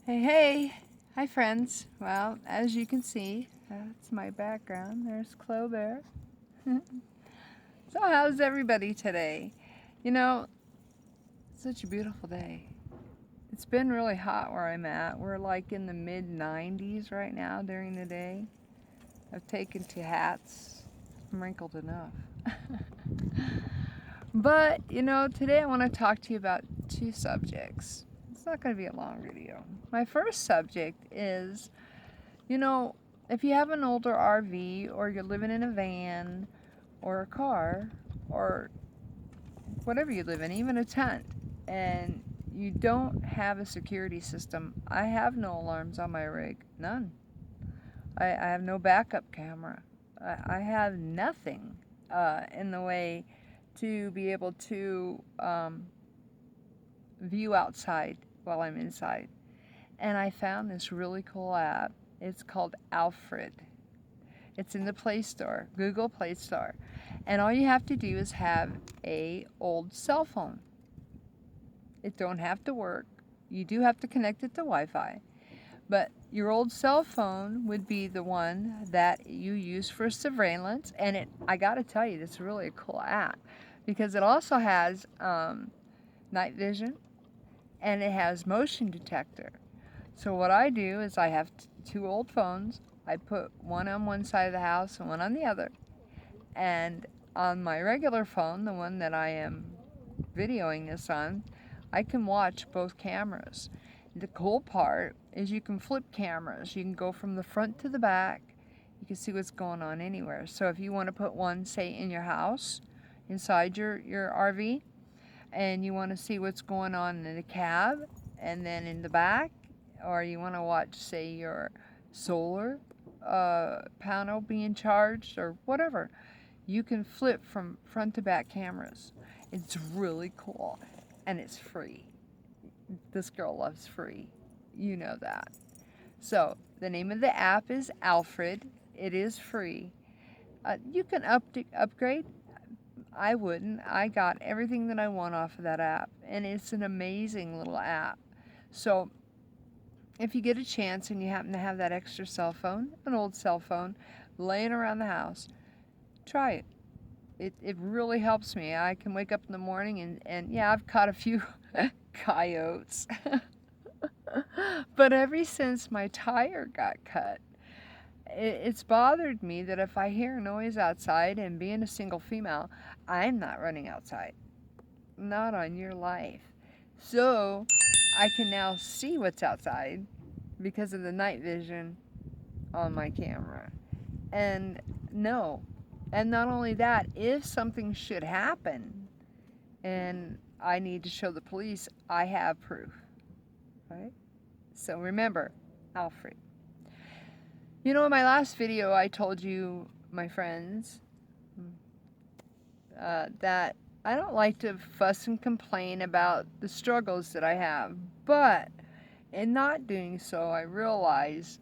Hey, hey! Hi, friends. Well, as you can see, that's my background. There's Clo Bear. So, how's everybody today? You know, such a beautiful day. It's been really hot where I'm at. We're like in the mid 90s right now during the day. I've taken to hats. I'm wrinkled enough. But, today I want to talk to you about two subjects. It's not going to be a long video. My first subject is if you have an older RV or you're living in a van or a car or whatever you live in, even a tent, and you don't have a security system, I have no alarms on my rig. None. I have no backup camera. I have nothing in the way to be able to view outside while I'm inside. And I found this really cool app. It's called Alfred. It's in the Play Store, Google Play Store. And all you have to do is have a old cell phone. It don't have to work. You do have to connect it to Wi-Fi. But your old cell phone would be the one that you use for surveillance. And I got to tell you, it's really a cool app because it also has night vision and it has motion detector. So what I do is I have two old phones. I put one on one side of the house and one on the other. And on my regular phone, the one that I am videoing this on, I can watch both cameras. The cool part is you can flip cameras. You can go from the front to the back. You can see what's going on anywhere. So if you want to put one, say, in your house, inside your RV, and you want to see what's going on in the cab, and then in the back, or you want to watch, say, your solar panel being charged or whatever, you can flip from front to back cameras. It's really cool, and it's free. This girl loves free. You know that. So the name of the app is Alfred. It is free. You can upgrade. I wouldn't. I got everything that I want off of that app, and it's an amazing little app. So if you get a chance and you happen to have that extra cell phone, an old cell phone, laying around the house, try it. It really helps me. I can wake up in the morning and yeah, I've caught a few coyotes. But ever since my tire got cut, it's bothered me that if I hear noise outside, and being a single female, I'm not running outside. Not on your life. So I can now see what's outside because of the night vision on my camera. And no. And not only that, if something should happen and I need to show the police, I have proof. Right? So remember, Alfred. In my last video, I told you, my friends, that I don't like to fuss and complain about the struggles that I have. But in not doing so, I realize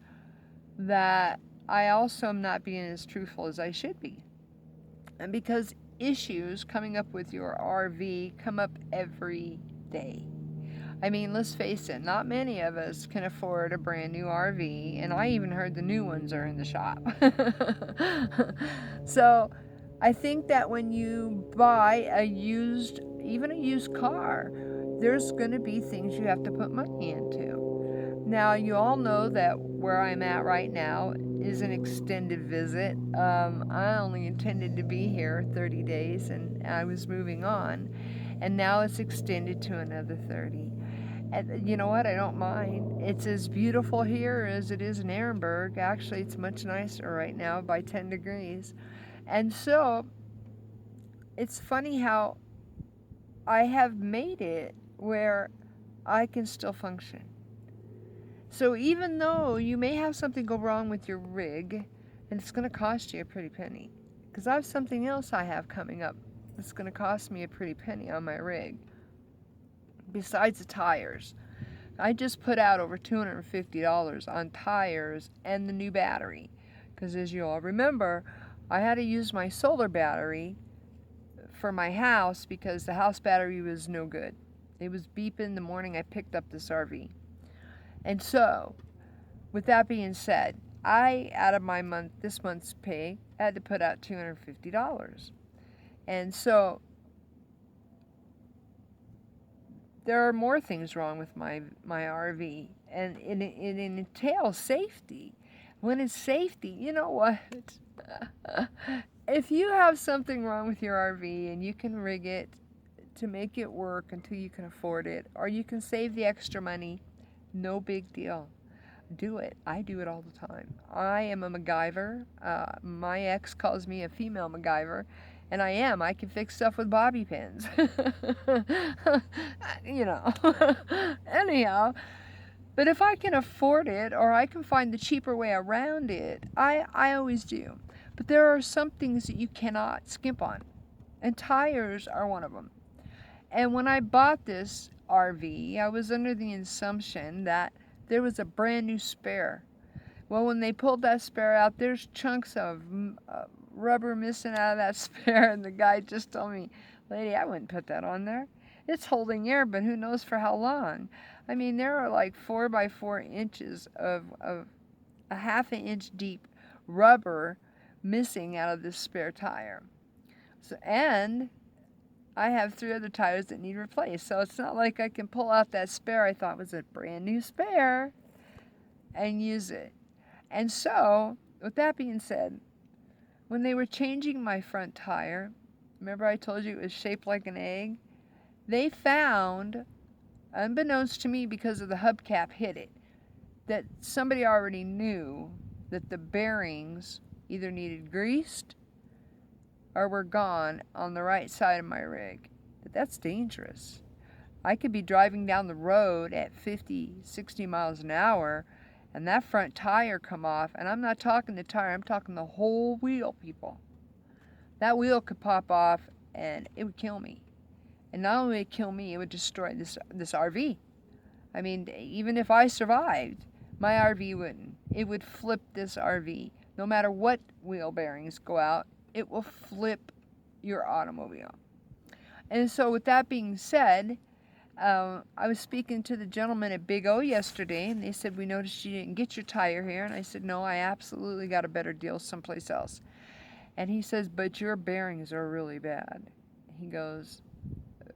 that I also am not being as truthful as I should be. And because issues coming up with your RV come up every day. I mean, let's face it, not many of us can afford a brand new RV, and I even heard the new ones are in the shop. So I think that when you buy even a used car, there's going to be things you have to put money into. Now, you all know that where I'm at right now is an extended visit. I only intended to be here 30 days, and I was moving on, and now it's extended to another 30. And you know what? I don't mind. It's as beautiful here as it is in Ehrenberg. Actually, it's much nicer right now by 10 degrees. And so, it's funny how I have made it where I can still function. So even though you may have something go wrong with your rig, and it's going to cost you a pretty penny, because I have something else I have coming up that's going to cost me a pretty penny on my rig, besides the tires. I just put out over $250 on tires and the new battery, because as you all remember, I had to use my solar battery for my house because the house battery was no good. It was beeping the morning I picked up this RV. And so, with that being said, out of this month's pay, had to put out $250. And so, there are more things wrong with my RV, and it entails safety. When it's safety, you know what? If you have something wrong with your RV and you can rig it to make it work until you can afford it, or you can save the extra money, no big deal. Do it. I do it all the time. I am a MacGyver. My ex calls me a female MacGyver, and I am. I can fix stuff with bobby pins. You know. Anyhow, but if I can afford it or I can find the cheaper way around it, I always do. But there are some things that you cannot skimp on, and tires are one of them. And when I bought this RV, I was under the assumption that there was a brand new spare. Well, when they pulled that spare out, there's chunks of rubber missing out of that spare, and the guy just told me, "Lady, I wouldn't put that on there. It's holding air, but who knows for how long." I mean, there are like 4 by 4 inches of a half an inch deep rubber missing out of this spare tire. So, and I have 3 other tires that need replaced, so it's not like I can pull out that spare I thought was a brand new spare and use it. And so, with that being said, when they were changing my front tire, remember I told you it was shaped like an egg? They found, unbeknownst to me because of the hubcap hit it, that somebody already knew that the bearings either needed greased or were gone on the right side of my rig. But that's dangerous. I could be driving down the road at 50, 60 miles an hour and that front tire come off, and I'm not talking the tire, I'm talking the whole wheel, people. That wheel could pop off and it would kill me. And not only would it kill me, it would destroy this RV. I mean, even if I survived, my RV wouldn't. It would flip this RV. No matter what wheel bearings go out, it will flip your automobile. And so with that being said, I was speaking to the gentleman at Big O yesterday, and they said, "We noticed you didn't get your tire here." And I said, "No, I absolutely got a better deal someplace else." And he says, "But your bearings are really bad." He goes,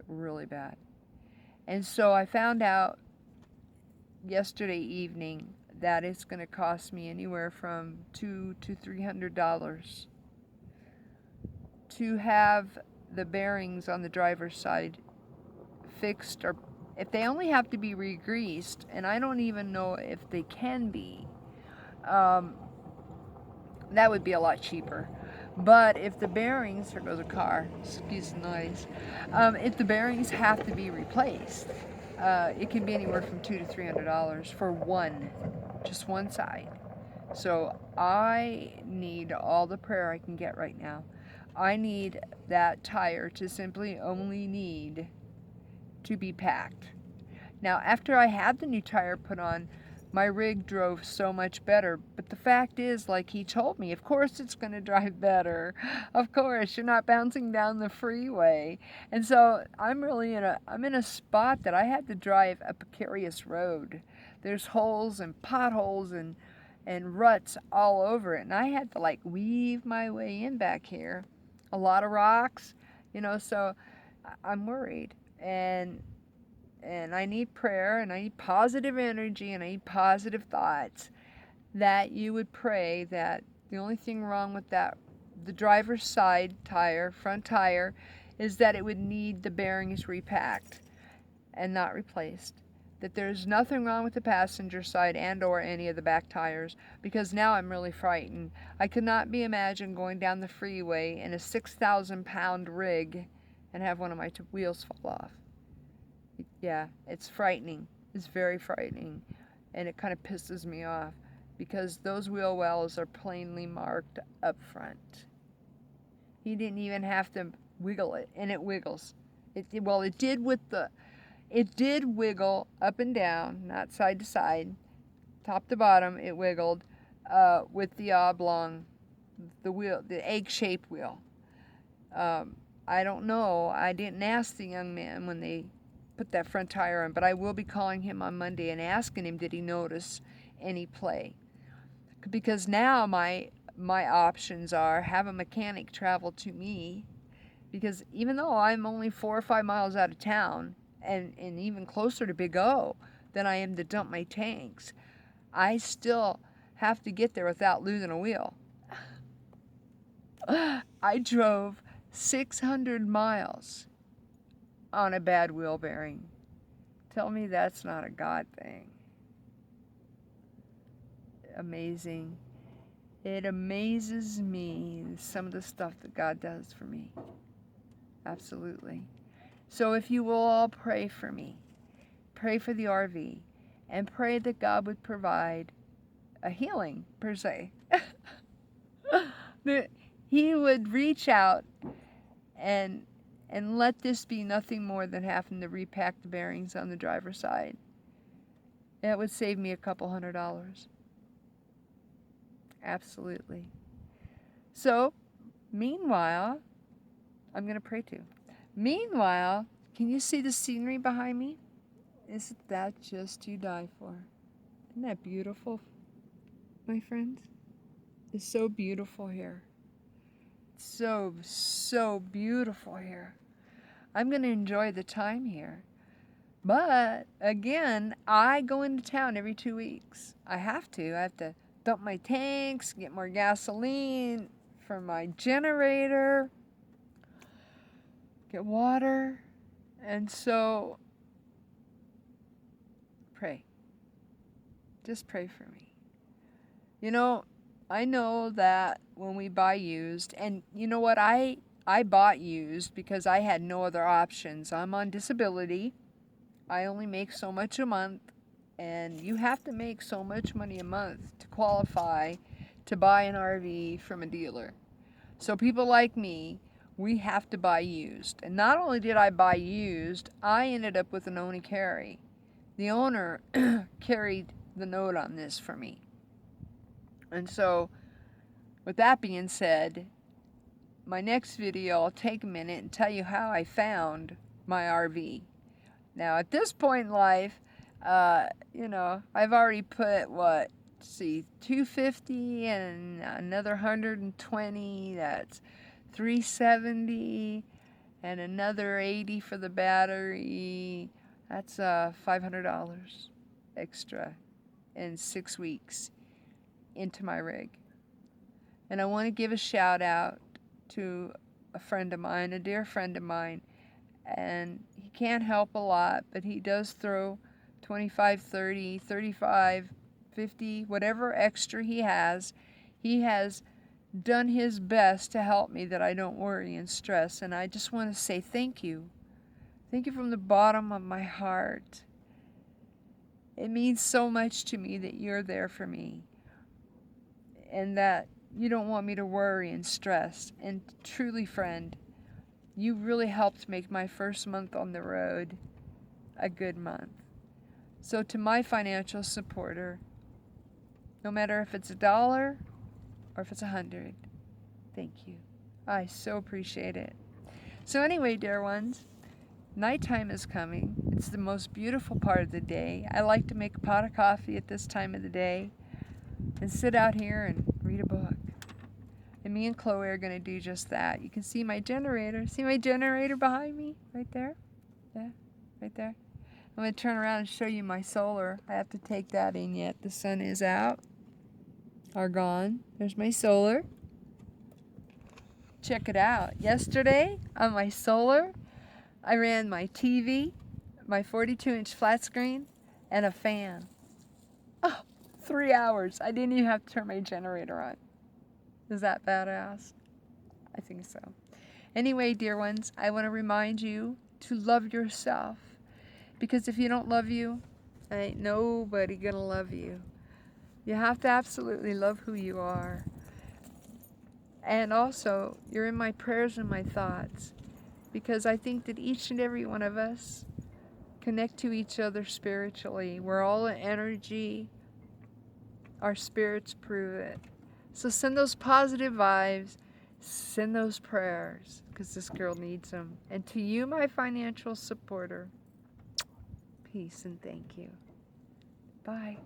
"Really bad." And so I found out yesterday evening that it's going to cost me anywhere from $200 to $300 to have the bearings on the driver's side fixed, or if they only have to be re-greased, and I don't even know if they can be, that would be a lot cheaper. But if the bearings, there goes a car, excuse the noise, if the bearings have to be replaced, it can be anywhere from $200 to $300 for just one side. So I need all the prayer I can get right now. I need that tire to simply only need to be packed. Now, after I had the new tire put on, my rig drove so much better. But the fact is, like he told me, of course it's going to drive better. Of course, you're not bouncing down the freeway. And so I'm in a spot that I had to drive a precarious road. There's holes and potholes and ruts all over it. And I had to like weave my way in back here. A lot of rocks, so I'm worried. And I need prayer, and I need positive energy, and I need positive thoughts, that you would pray that the only thing wrong with the driver's side tire, front tire, is that it would need the bearings repacked and not replaced. That there's nothing wrong with the passenger side and or any of the back tires, because now I'm really frightened. I could not be imagined going down the freeway in a 6,000-pound rig and have one of my wheels fall off. Yeah, it's frightening. It's very frightening, and it kind of pisses me off because those wheel wells are plainly marked up front. He didn't even have to wiggle it, and it wiggles. It did wiggle up and down, not side to side, top to bottom. It wiggled with the oblong, the egg-shaped wheel. I don't know. I didn't ask the young man when they put that front tire on, but I will be calling him on Monday and asking him, did he notice any play? Because now my options are have a mechanic travel to me, because even though I'm only 4 or 5 miles out of town and even closer to Big O than I am to dump my tanks, I still have to get there without losing a wheel. I drove 600 miles on a bad wheel bearing. Tell me that's not a God thing. Amazing. It amazes me, some of the stuff that God does for me. Absolutely. So if you will all pray for me, pray for the RV, and pray that God would provide a healing, per se. That He would reach out and let this be nothing more than having to repack the bearings on the driver's side. That would save me a couple $100. Absolutely. So, meanwhile, I'm going to pray too. Meanwhile, can you see the scenery behind me? Isn't that just to die for? Isn't that beautiful, my friends? It's so beautiful here. So, so beautiful here. I'm going to enjoy the time here. But, again, I go into town every 2 weeks. I have to. I have to dump my tanks, get more gasoline for my generator, get water, and so pray. Just pray for me. You know, I know that when we buy used, and you know what, I bought used because I had no other options. I'm on disability. I only make so much a month, and you have to make so much money a month to qualify to buy an RV from a dealer. So people like me, we have to buy used. And not only did I buy used, I ended up with an own carry. The owner carried the note on this for me. And so, with that being said, my next video, I'll take a minute and tell you how I found my RV. Now, at this point in life, you know, I've already put, what, let's see, 250 and another 120, that's 370, and another 80 for the battery. That's $500 extra in 6 weeks into my rig. And I want to give a shout out to a friend of mine, a dear friend of mine, and he can't help a lot, but he does throw 25, 30, 35, 50, whatever extra he has done his best to help me that I don't worry and stress. And I just want to say thank you. Thank you from the bottom of my heart. It means so much to me that you're there for me and that you don't want me to worry and stress. And truly, friend, you really helped make my first month on the road a good month. So to my financial supporter, no matter if it's $1 or if it's 100, thank you. I so appreciate it. So anyway, dear ones, nighttime is coming. It's the most beautiful part of the day. I like to make a pot of coffee at this time of the day and sit out here and read a book. And me and Chloe are going to do just that. You can see my generator. See my generator behind me? Right there? Yeah, right there. I'm going to turn around and show you my solar. I have to take that in yet. The sun is out. Or gone. There's my solar. Check it out. Yesterday, on my solar, I ran my TV, my 42-inch flat screen, and a fan. Oh, 3 hours. I didn't even have to turn my generator on. Is that badass? I think so. Anyway, dear ones, I want to remind you to love yourself. Because if you don't love you, ain't nobody gonna love you. You have to absolutely love who you are. And also, you're in my prayers and my thoughts. Because I think that each and every one of us connect to each other spiritually. We're all an energy. Our spirits prove it. So send those positive vibes, send those prayers, because this girl needs them. And to you, my financial supporter, Peace and thank you. Bye.